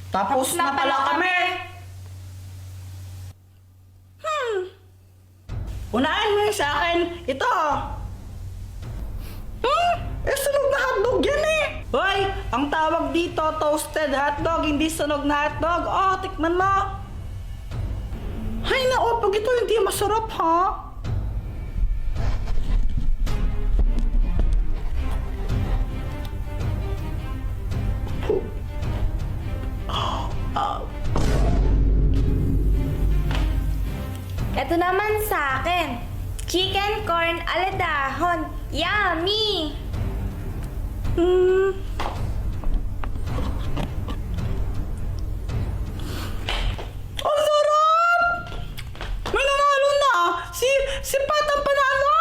Tapos na pala kami. Unahin mo yun sa akin. Ito. Sunog na hotdog yan eh. Hoy, ang tawag dito, toasted hotdog, hindi sunog na hotdog. Oh, tikman mo. Ay, nako, pag ito hindi masarap, ha? Ito naman sa akin. Chicken corn aladahon. Yummy! Ang sarap! May nanalo na! Si Pat ang panalo!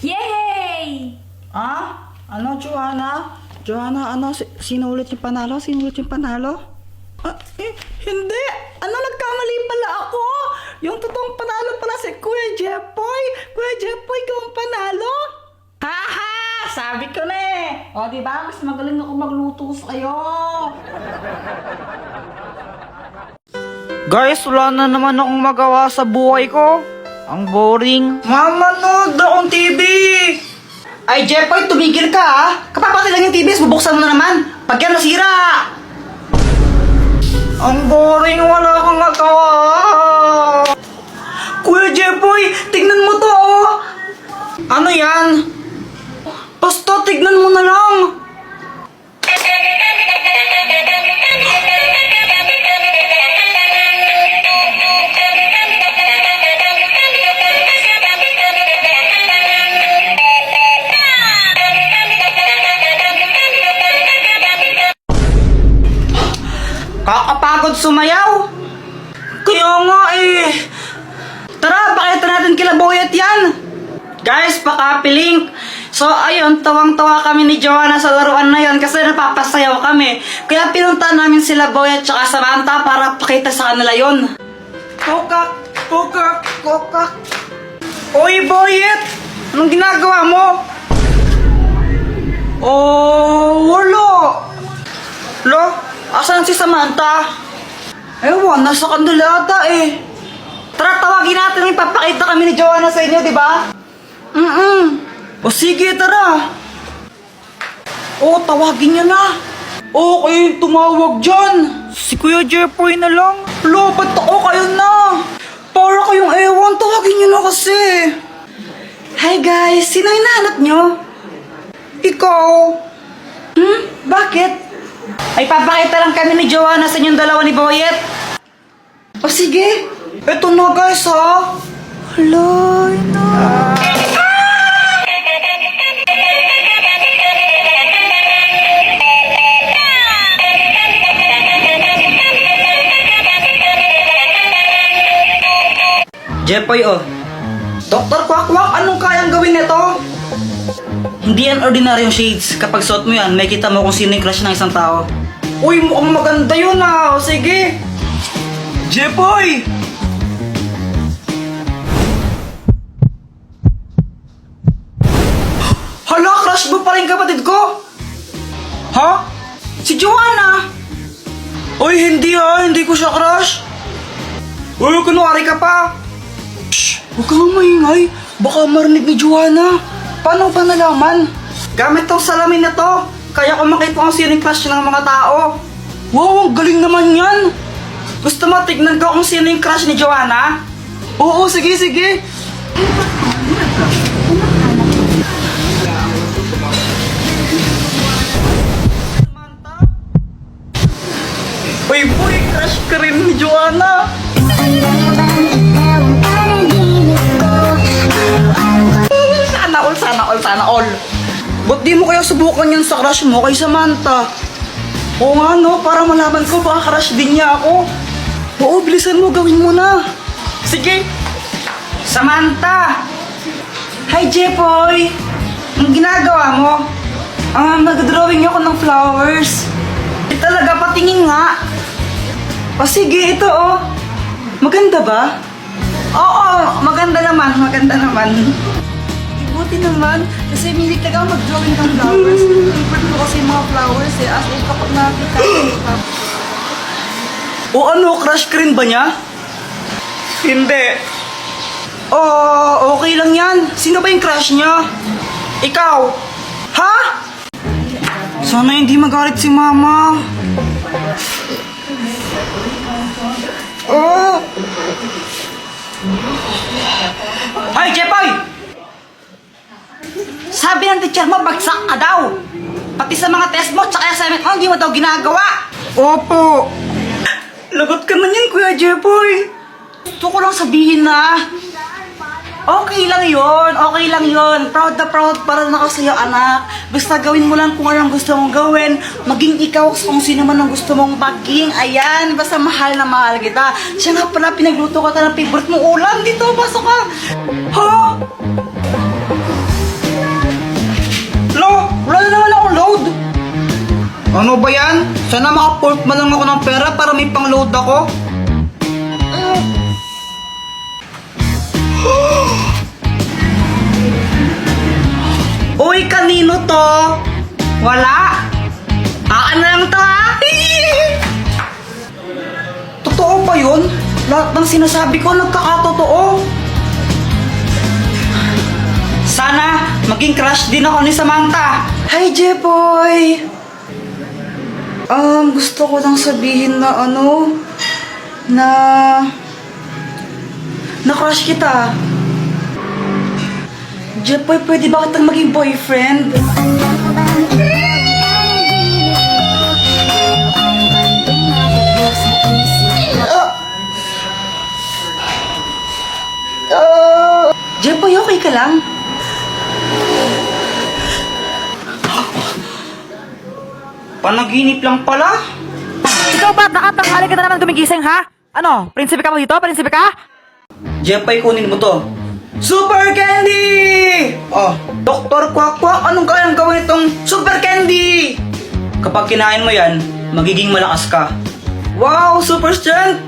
Yay! Ah? Ano, Joanna? Joanna, ano? Sino ulit yung panalo? Sino ulit yung panalo? Hindi! Ano, nagkamali pala ako! Yung totoong panalo pala si Kuya Jepoy! Kuya Jepoy, ikaw ang panalo! Haha! Sabi ko na eh! O, diba? Mas magaling ako magluto sa'yo! Guys, wala na naman akong magawa sa buhay ko. Ang boring. Mama, nood akong TV! Ay, Jepoy, tumigil ka ha! Kapapatid lang yung TV, bubuksan mo na naman! Pag yan nasira! Ang boring, wala akong magawa! Kuya Jepoy, tignan mo to oh! Ano yan? Basta, tignan mo na lang! Kakapagod sumayaw! Kaya nga eh! Tara, pakita natin kila Boyet yan! Guys, paka-link! So, ayun, tawang-tawa kami ni Joanna sa laruan na yon kasi napapasayaw kami. Kaya pinunta namin sila Boyet tsaka Samantha para pakita sa kanila yon. Kokak! Kokak! Kokak! Uy, Boyet! Anong ginagawa mo? Oh, wala! Lo? Asan si Samantha? Ewan, nasa kanila ata eh. Tara, tawagin natin, ipapakita kami ni Joanna sa inyo, di ba? O sige, tara. O, tawagin niyo na. Okay, tumawag dyan. Si Kuya Jepoy na lang. Lo, ba't ako kayo na? Para kayong ewan, tawagin niyo na kasi. Hi guys, sino hinahanap niyo? Ikaw. Bakit? Ay, papakita lang kami ni Joanna sa inyong dalawa ni Boyet. O sige. Eto na guys ha. Hala, ina. Jepoy oh. Dr. Quack-Quack, anong kayang gawin nito? Hindi yan ordinaryong shades. Kapag suot mo yan, may kita mo kung sino yung crush ng isang tao. Uy, mukhang maganda yun ah. O sige. Jepoy! Hala, crush mo pa rin kapatid ko? Ha? Si Joanna? Uy, hindi ah. Hindi ko siya crush. Uy, kunwari ka pa. Shh! Huwag kang maingay. Baka marinig ni Joanna. Paano ba nalaman? Gamit tong salamin na to. Kaya ko makita kung sino yung crush ng mga tao. Wow, ang galing naman yan. Gusto mo tignan ko kung sino yung crush ni Joanna? Oo, sige, sige. Uy, boy, crush ka rin ni Joanna. Sana all. Ba't di mo kaya subukan yan sa crush mo kay Samantha? Oo nga no, para malaman ko baka crush din niya ako. Oo, bilisan mo, gawin mo na. Sige. Samantha! Hi, Jepoy! Anong ginagawa mo? Nag-drawing ako ng flowers. Talaga, patingin nga. O sige, ito oh. Maganda ba? Oo, maganda naman, maganda naman. Buti naman, kasi milig talaga mag-drawing ng flowers. Favorite ko kasi mga flowers eh, as in kapag nakakita ko. O ano, crush ka rin ba niya? Hindi. Okay lang yan. Sino ba yung crush niya? Ikaw? Ha? Sana hindi magalit si mama. Oh! Hoy, Jepoy! Sabi ng teacher mo, bagsak ka daw. Pati sa mga test mo, tsaka assignment mo, hindi mo daw ginagawa. Opo. Lagot ka man yan, Kuya Jepoy. Gusto ko lang sabihin na, okay lang yon. Proud na proud para na ako sa'yo, anak. Basta gawin mo lang kung anong gusto mong gawin. Maging ikaw kung sino man ang gusto mong maging. Ayan, basta mahal na mahal kita. Siya nga pala, pinagluto ka ng favorite mong ulam. Dito, pasok ka. Ha? Lo, wala na naman akong load. Ano ba yan? Sana maka-port man lang ako ng pera para may pang-load ako. Uy, kanino to? Wala? Ano lang to, ha? Totoo ba yun? Lahat ng sinasabi ko nagkakatotoo. Sana maging crush din ako ni Samantha. Hi, Jepoy! Gusto ko lang sabihin na na crush kita. Jepoy, pwede ba kitang maging boyfriend? Jepoy, okay ka lang? Panaginip lang pala. Ikaw ba? Nakatanghali ka na naman gumigising, ha? Ano? Prinsipe ka mo dito? Prinsipe ka? Jepoy, kunin mo to. Super Candy! Oh, Dr. Quack Quack, anong kayang gawin itong Super Candy? Kapag kinain mo yan, magiging malakas ka. Wow, super strength!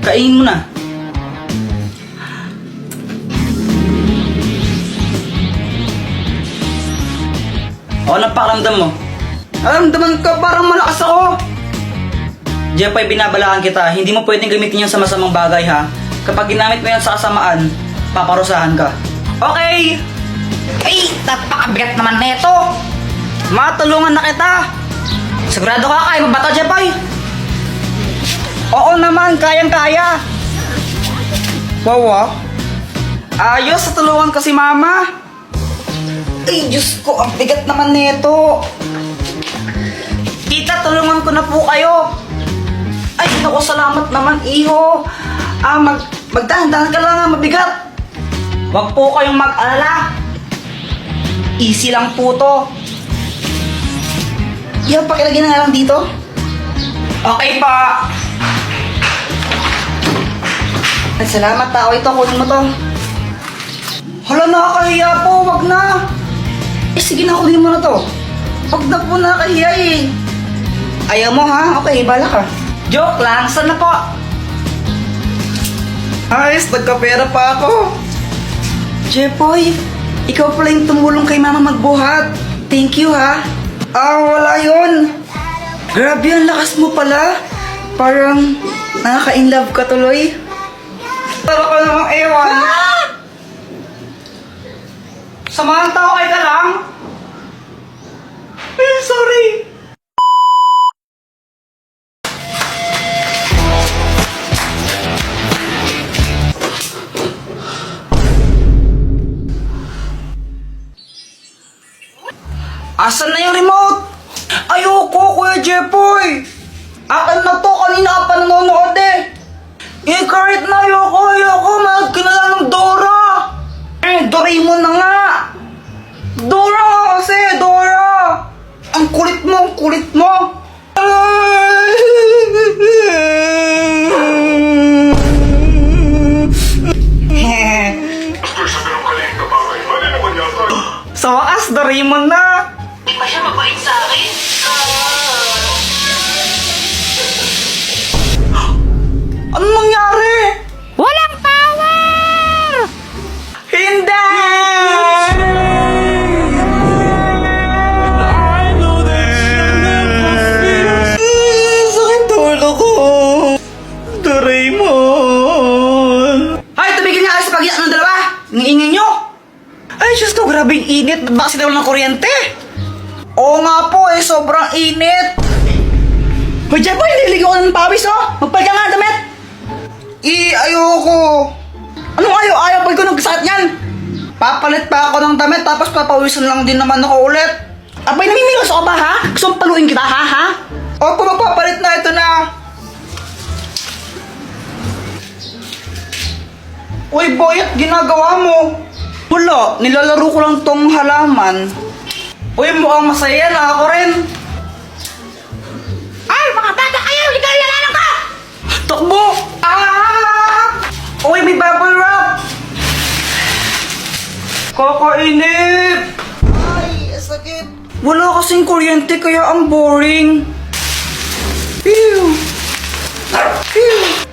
Kainin mo na. Anong pakiramdam mo? Naramdaman ka parang malakas ako. Jepoy, binabalaan kita. Hindi mo pwedeng gamitin yan sa masamang bagay, ha? Kapag ginamit mo yan sa kasamaan, paparusahan ka. Okay! Ay, napakabigat naman neto! Matulungan na kita! Sigurado ka, kaya mo ba ito, Jepoy? Oo naman, kayang-kaya! Wow, ayos, tulungan ka si Mama! Ay, Diyos ko, ang bigat naman neto! Tita, tulungan ko na po kayo! Ay, naku, salamat naman, iho! Magdahan-dahan ka lang, mabigat! Huwag po kayong mag-alala! Easy lang po to! Yan, pakilagay na nga lang dito. Okay pa! Ay, salamat tao. Ito, kunin mo to. Hala, nakakahiya po. Wag na. Sige na, kunin mo na to. Wag na po, nakakahiya eh. Ayaw mo ha? Okay, bala ka. Joke lang. Saan na po? Ayos, nagkapera pa ako. Jepoy, ikaw pala yung tumulong kay Mama magbuhat. Thank you ha. Wala yun. Grabe, ang lakas mo pala. Parang nakaka-inlove ka tuloy. Tara ka namang ewan. Samahan tao kayo ka lang. Sorry. Asan na yung remote? Ayoko, Kuya Jepoy! Akin na to, kanina ka pa nanonood eh! Kahit na ayoko, mahal ka na lang ng Dora! Doraemon na nga! Dora kasi, Dora! Ang kulit mo! Sa wakas, Doraemon na! Di ba siya mabait sa akin? Ano nangyari? Walang power! Hindi! ba kasi daw ng kuryente? Oo nga po eh, sobrang init. Hoy, Jeboy, nililigo ko ng pawis oh. Magpalit ka nga damit. Ayoko. Anong ayaw? Ayaw pag ko nagkasakit yan. Papalit pa ako ng damit tapos papawisan lang din naman ako ulit. Abay, namimilos ako ba ha? Gusto mong paluin kita ha? Opo, magpapalit na, ito na. Uy, Boyet, ginagawa mo. Wala, nilalaro ko lang tong halaman. Uy, mukhang masaya na ako rin. Ay, mga bata kayo! Hindi kayo lalalang ka! Takbo! Uy, may bubble wrap! Kakainip! Ay, sakit! Wala kasing kuryente kaya ang boring. Phew! Phew!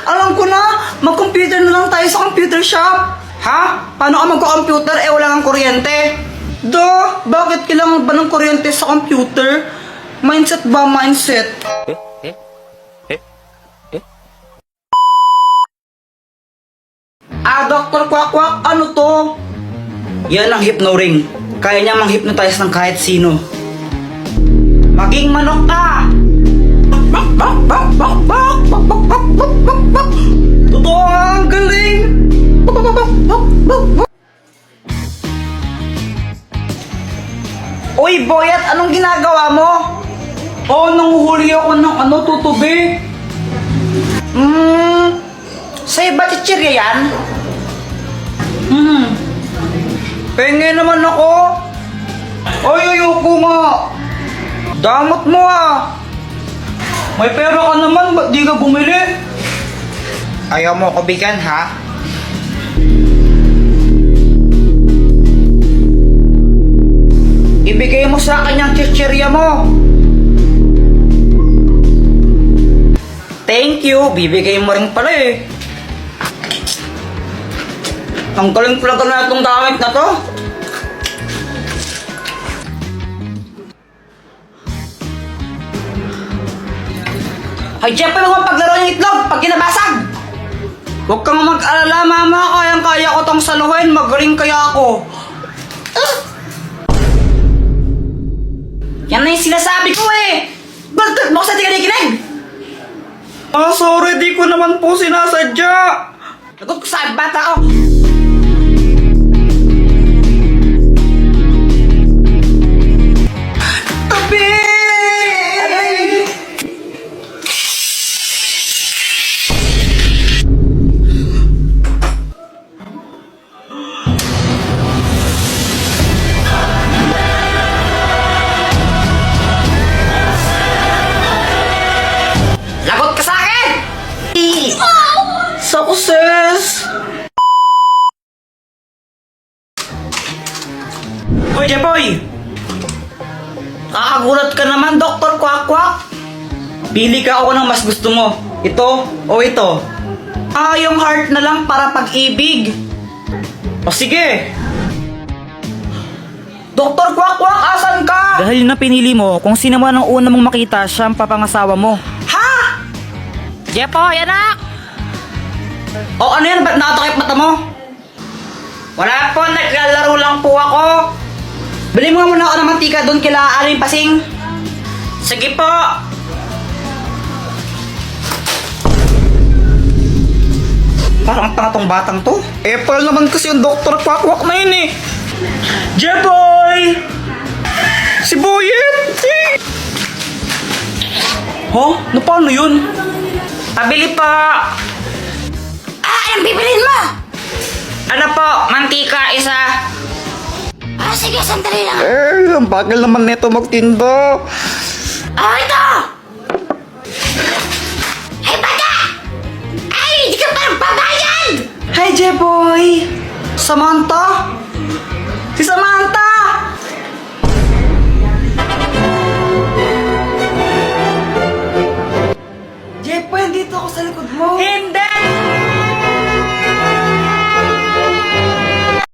Alam ko na! Mag-computer na lang tayo sa computer shop! Ha? Paano ka magko-computer eh wala kang kuryente? Bakit kailangan ba ng kuryente sa computer? Mindset ba mindset? Dr. Quack, ano to? Yan ang hypno-ring. Kaya niya mang-hypnotize ng kahit sino. Maging manok ka! Totoo ang galing! Uy, Boyet, anong ginagawa mo? Nanguhuli ako ng tutubi. Sa'yo ba chichirya yan? Pengen naman ako. Ayoko nga. Damot mo ah. May pera ka naman, ba't di ka bumili? Ayaw mo ko bigyan ha? Ibigay mo sa akin yung chichirya mo. Thank you, bibigay mo rin pala eh. Ang galing talaga na itong gamit na to. Ay, Jeff, huwag mong paglaro ng itlog pag kinabasag. Huwag kang mag-alala, mama. Kayang-kaya ko tong saluhin. Magaling kaya ako. Yan na yung sinasabi ko eh. Bakit mo kasi di ka nakikinig? Sorry, di ko naman po sinasadya. Lagot ko sa bata ko. Tabi! Lagot ka sa akin! Success! Hoy, Jepoy! Kakagulat ka naman, Dr. Quack. Pili ka ako ng mas gusto mo. Ito o ito? Yung heart na lang para pag-ibig. O sige. Dr. Quack, asan ka? Dahil na pinili mo, kung sino man ang una mong makita, siya ang papangasawa mo. Ha? Jepoy, anak! O ano yan? Ba't nakatakip mata mo? Wala po, naglalaro lang po ako. Bili mo muna ako ng mantika doon kila Aling Pasing. Sige po. Parang tanga tong batang to. Apple naman kasi yung Dr. Quack na yun eh. Jeboy! Si Boyet! Na paano yun? Pabili po. Anong bibilin mo? Ano po, mantika isa. Sige, sandali lang. Ang bagal naman nito magtinda. Ito! Hey, bata! Ay, hindi ka pa nagbabayad! Hi, Jeboy! Samantha?